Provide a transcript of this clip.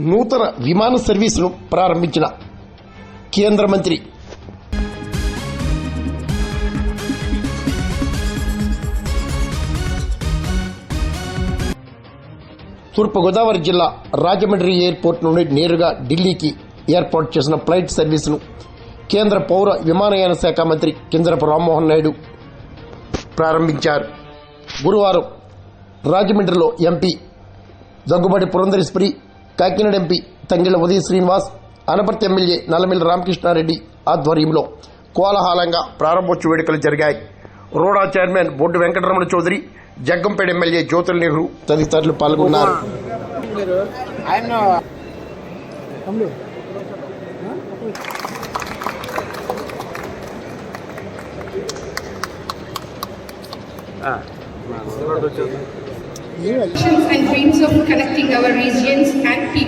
నూతన విమాన సర్వీసును ప్రారంభించిన కేంద్ర మంత్రి తూర్పుగోదావరి జిల్లా రాజమండ్రి ఎయిర్పోర్ట్ నుండి నేరుగా ఢిల్లీకి ఏర్పాటు చేసిన ఫ్లైట్ సర్వీసును కేంద్ర పౌర విమానయాన శాఖ మంత్రి కింజరపు రామ్మోహన్ నాయుడు ప్రారంభించారు. గురువారం రాజమండ్రిలో ఎంపీ దగ్గుబాటి పురంధరేశ్వరి, కాకినాడ ఎంపీ తంగిళ్ల ఉదయ శ్రీనివాస్, అనపర్తి ఎమ్మెల్యే నల్లమిల్లి రామకృష్ణారెడ్డి ఆధ్వర్యంలో కోలాహలంగా ప్రారంభోత్సవ వేడుకలు జరిగాయి. రోడా చైర్మన్ బొడ్డు వెంకటరమణ చౌదరి, జగ్గంపేట ఎమ్మెల్యే జ్యోతుల్ నెహ్రూ తదితరులు పాల్గొన్నారు. and dreams of connecting our regions and people.